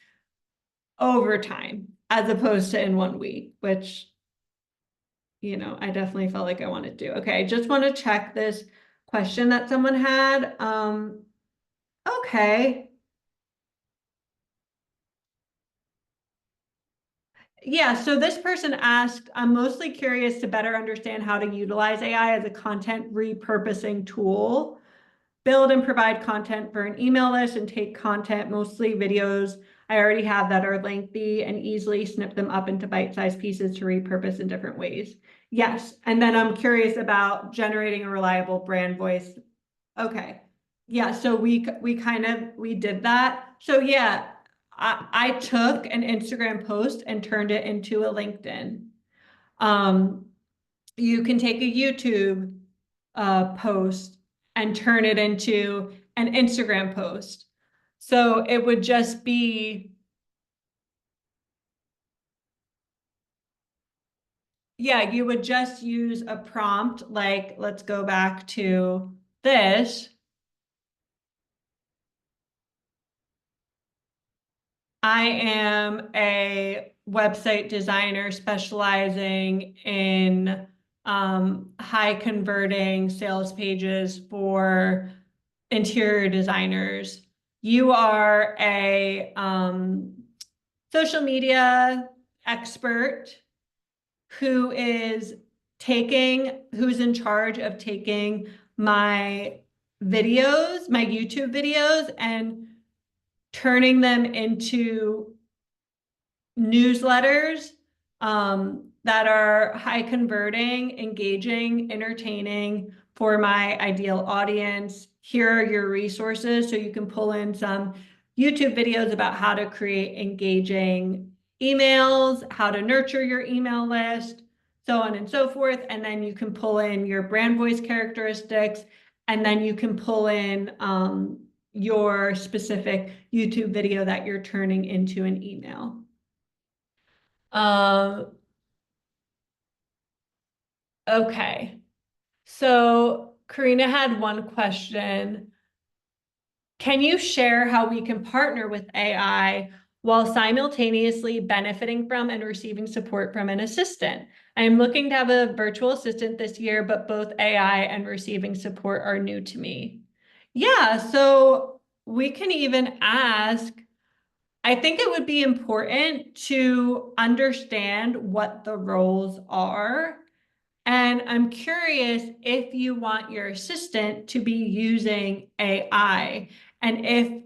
over time, as opposed to in 1 week, which, you know, I definitely felt like I wanted to do. Okay, I just want to check this question that someone had. Okay. Yeah, so this person asked, I'm mostly curious to better understand how to utilize AI as a content repurposing tool, build and provide content for an email list, and take content, mostly videos I already have that are lengthy, and easily snip them up into bite-sized pieces to repurpose in different ways. Yes, and then I'm curious about generating a reliable brand voice. Okay. Yeah, so we did that. So yeah, I took an Instagram post and turned it into a LinkedIn. Um, you can take a YouTube post and turn it into an Instagram post. So it would just be, yeah, you would just use a prompt, like, let's go back to this. I am a website designer specializing in high converting sales pages for interior designers. You are a social media expert who is who's in charge of taking my videos, my YouTube videos, and turning them into newsletters that are high converting, engaging, entertaining for my ideal audience. Here are your resources. So you can pull in some YouTube videos about how to create engaging emails, how to nurture your email list, so on and so forth. And then you can pull in your brand voice characteristics, and then you can pull in your specific YouTube video that you're turning into an email. Okay. So Karina had one question. Can you share how we can partner with AI while simultaneously benefiting from and receiving support from an assistant? I am looking to have a virtual assistant this year, but both AI and receiving support are new to me. Yeah, so we can even ask, I think it would be important to understand what the roles are. And I'm curious if you want your assistant to be using AI, and if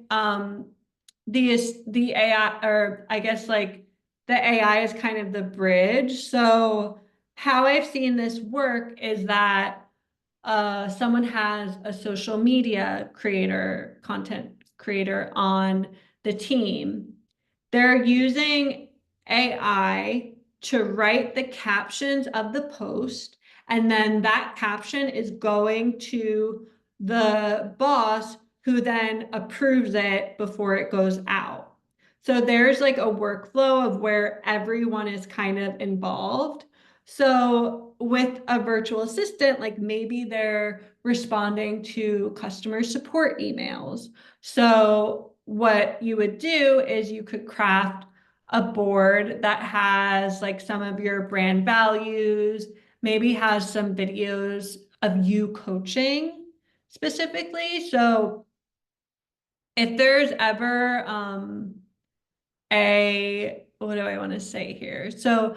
the AI, or I guess like the AI is kind of the bridge. So how I've seen this work is that someone has a social media creator, content creator on the team. They're using AI to write the captions of the post, and then that caption is going to the boss, who then approves it before it goes out. So there's like a workflow of where everyone is kind of involved. So with a virtual assistant, like maybe they're responding to customer support emails. So what you would do is you could craft a board that has like some of your brand values, maybe has some videos of you coaching specifically. So if there's ever what do I want to say here? So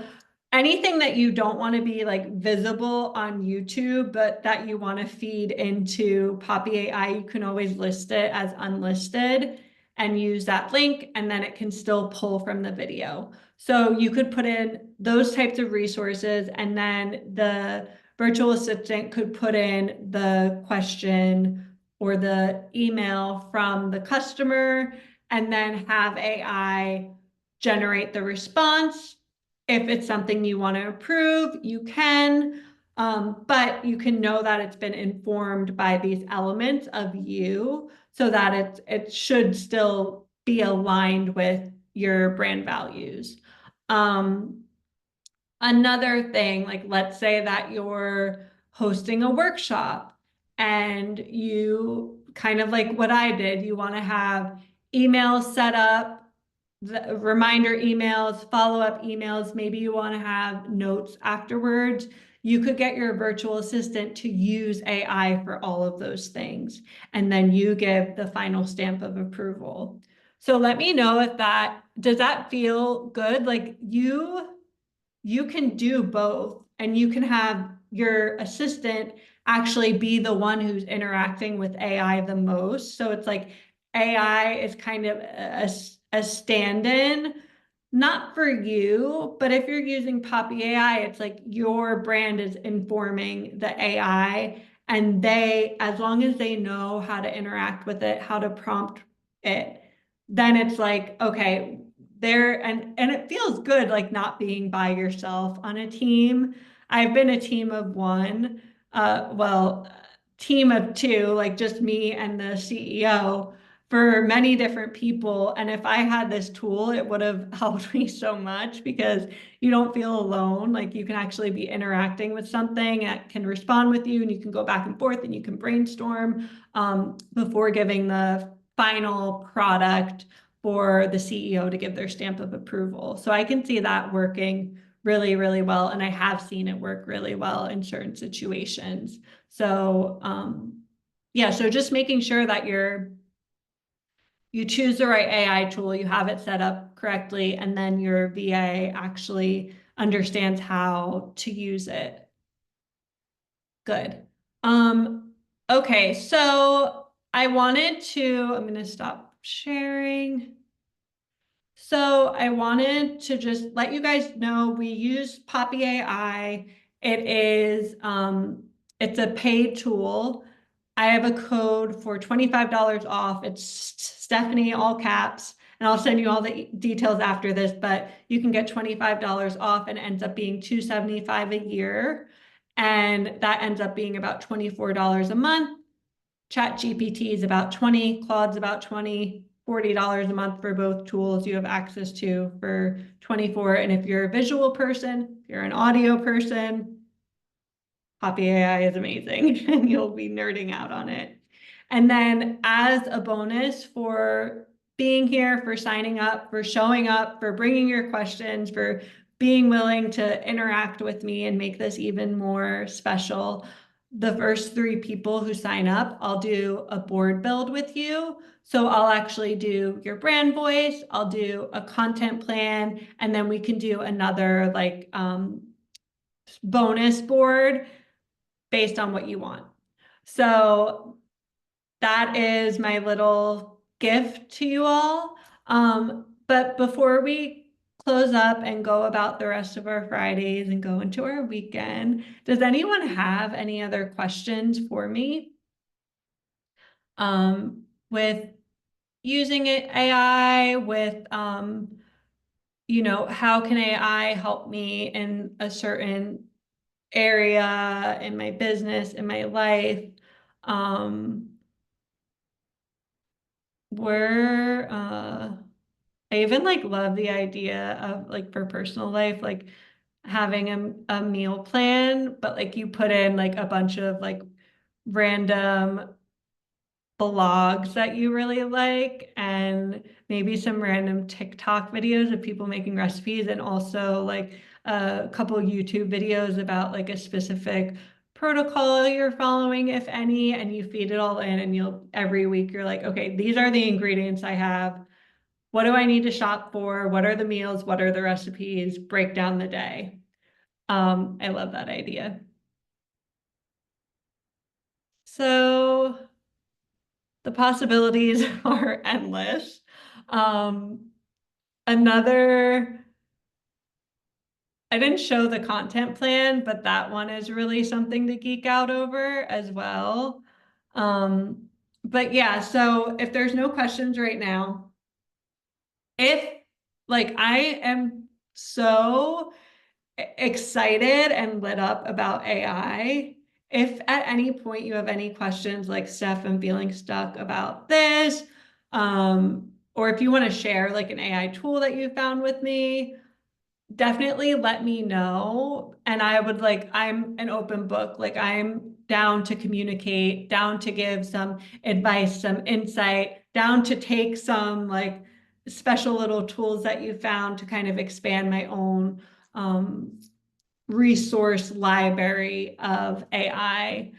anything that you don't want to be like visible on YouTube, but that you want to feed into Poppy.AI, you can always list it as unlisted and use that link, and then it can still pull from the video. So you could put in those types of resources, and then the virtual assistant could put in the question or the email from the customer and then have AI generate the response. If it's something you want to approve, you can, but you can know that it's been informed by these elements of you so that it should still be aligned with your brand values. Another thing, like let's say that you're hosting a workshop and you kind of like what I did, you want to have emails set up, the reminder emails, follow-up emails, maybe you want to have notes afterwards. You could get your virtual assistant to use AI for all of those things, and then you give the final stamp of approval. So let me know if does that feel good? Like you can do both, and you can have your assistant actually be the one who's interacting with AI the most. So it's like AI is kind of a stand-in, not for you, but if you're using Poppy.AI, it's like your brand is informing the AI, and as long as they know how to interact with it, how to prompt it, then it's like, okay, there, and it feels good like not being by yourself on a team. I've been a team of one, team of two, like just me and the CEO for many different people. And if I had this tool, it would have helped me so much because you don't feel alone. Like you can actually be interacting with something that can respond with you, and you can go back and forth and you can brainstorm before giving the final product for the CEO to give their stamp of approval. So I can see that working really, really well. And I have seen it work really well in certain situations. So yeah, so just making sure that you choose the right AI tool, you have it set up correctly, and then your VA actually understands how to use it. Good. Okay, so I'm going to stop sharing. So I wanted to just let you guys know we use Poppy.AI. It's a paid tool. I have a code for $25 off. It's Stephanie, all caps, and I'll send you all the details after this, but you can get $25 off, and it ends up being $275 a year. And that ends up being about $24 a month. ChatGPT is about 20, Claude's about 20, $40 a month for both tools you have access to for 24. And if you're a visual person, if you're an audio person, Poppy.AI is amazing and you'll be nerding out on it. And then as a bonus for being here, for signing up, for showing up, for bringing your questions, for being willing to interact with me and make this even more special, the first 3 people who sign up, I'll do a board build with you. So I'll actually do your brand voice, I'll do a content plan, and then we can do another like bonus board based on what you want. So that is my little gift to you all. But before we close up and go about the rest of our Fridays and go into our weekend, does anyone have any other questions for me? With using AI, with how can AI help me in a certain area in my business, in my life? We're I even like love the idea of like for personal life, like having a meal plan, but like you put in like a bunch of like random blogs that you really like, and maybe some random TikTok videos of people making recipes, and also like a couple YouTube videos about like a specific protocol you're following, if any, and you feed it all in, and every week you're like, okay, these are the ingredients I have. What do I need to shop for? What are the meals? What are the recipes? Break down the day. I love that idea. So the possibilities are endless. Another I didn't show the content plan, but that one is really something to geek out over as well. But yeah, so if there's no questions right now, if like I am so excited and lit up about AI. If at any point you have any questions like, Steph, I'm feeling stuck about this, or if you want to share like an AI tool that you found with me, definitely let me know. And I would like, I'm an open book. Like I'm down to communicate, down to give some advice, some insight, down to take some like special little tools that you found to kind of expand my own resource library of AI.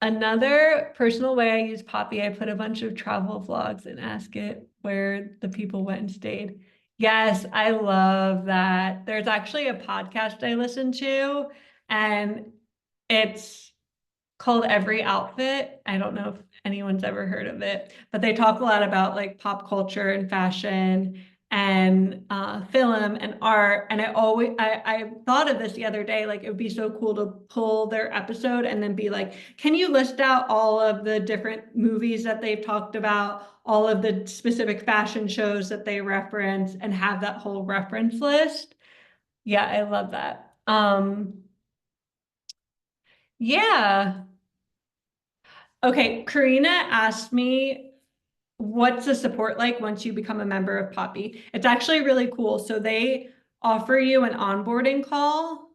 Another personal way I use Poppy, I put a bunch of travel vlogs and ask it where the people went and stayed. Yes, I love that. There's actually a podcast I listen to, and it's called Every Outfit. I don't know if anyone's ever heard of it, but they talk a lot about like pop culture and fashion and film and art. And I thought of this the other day, like it would be so cool to pull their episode and then be like, can you list out all of the different movies that they've talked about, all of the specific fashion shows that they reference, and have that whole reference list? Yeah, I love that. Yeah. Okay, Karina asked me, what's the support like once you become a member of Poppy? It's actually really cool. So they offer you an onboarding call,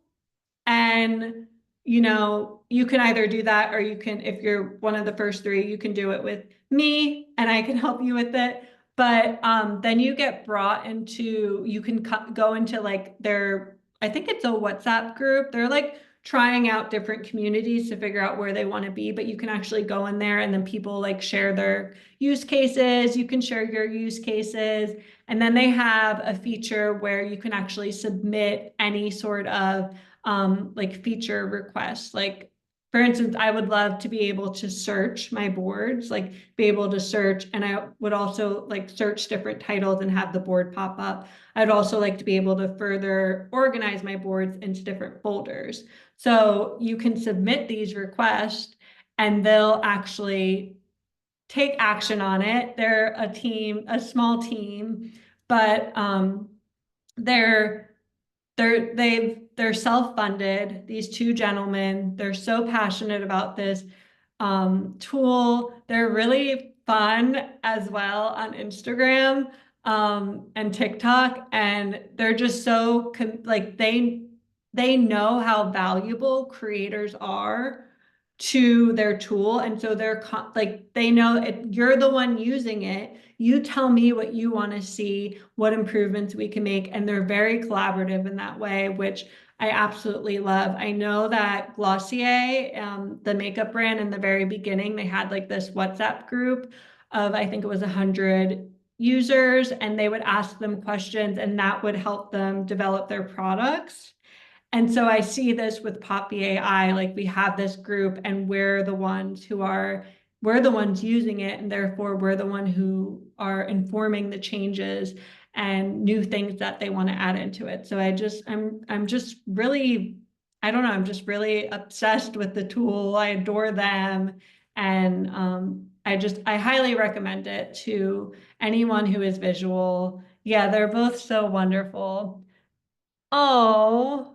and you can either do that, or you can, if you're one of the first three, you can do it with me and I can help you with it. But then you get brought into, you can go into like their, I think it's a WhatsApp group. They're like trying out different communities to figure out where they want to be, but you can actually go in there and then people like share their use cases. You can share your use cases. And then they have a feature where you can actually submit any sort of like feature requests. Like, for instance, I would love to be able to search my boards, like be able to search, and I would also like search different titles and have the board pop up. I'd also like to be able to further organize my boards into different folders. So you can submit these requests and they'll actually take action on it. They're a team, a small team, but they're they're self-funded, these two gentlemen. They're so passionate about this tool. They're really fun as well on Instagram and TikTok, and they're just so like they know how valuable creators are to their tool, and so they're like they know if you're the one using it, you tell me what you want to see, what improvements we can make, and they're very collaborative in that way, which I absolutely love. I know that Glossier, the makeup brand, in the very beginning, they had like this WhatsApp group of, I think it was 100 users, and they would ask them questions, and that would help them develop their products. And so I see this with Poppy.AI, like we have this group and we're the ones using it, and therefore we're the one who are informing the changes and new things that they want to add into it. So I'm just really, I don't know, I'm just really obsessed with the tool. I adore them. And I highly recommend it to anyone who is visual. Yeah, they're both so wonderful. Oh.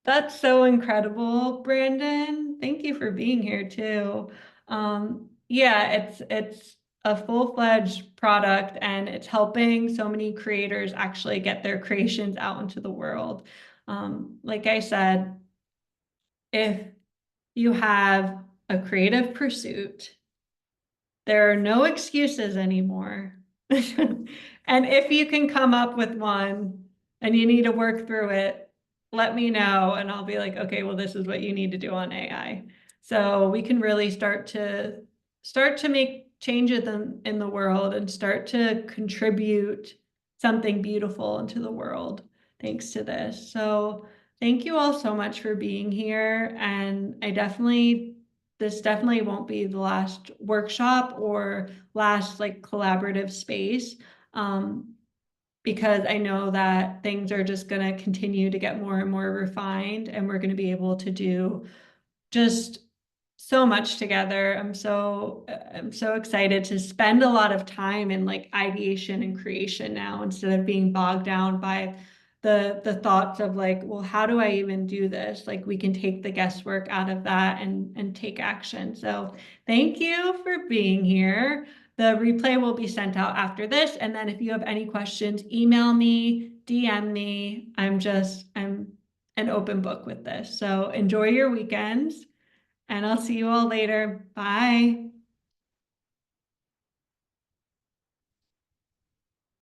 That's so incredible, Brandon. Thank you for being here too. Yeah, it's a full-fledged product, and it's helping so many creators actually get their creations out into the world. Like I said, if you have a creative pursuit, there are no excuses anymore. And if you can come up with one and you need to work through it, let me know and I'll be like, okay, well, this is what you need to do on AI. So we can really start to make changes in the world and start to contribute something beautiful into the world thanks to this. So thank you all so much for being here. And this definitely won't be the last workshop or last like collaborative space. because I know that things are just going to continue to get more and more refined, and we're going to be able to do just so much together. I'm so excited to spend a lot of time in like ideation and creation now, instead of being bogged down by the thoughts of like, well, how do I even do this? Like, we can take the guesswork out of that and take action. So thank you for being here. The replay will be sent out after this. And then if you have any questions, email me, DM me. I'm an open book with this. So enjoy your weekends, and I'll see you all later. Bye.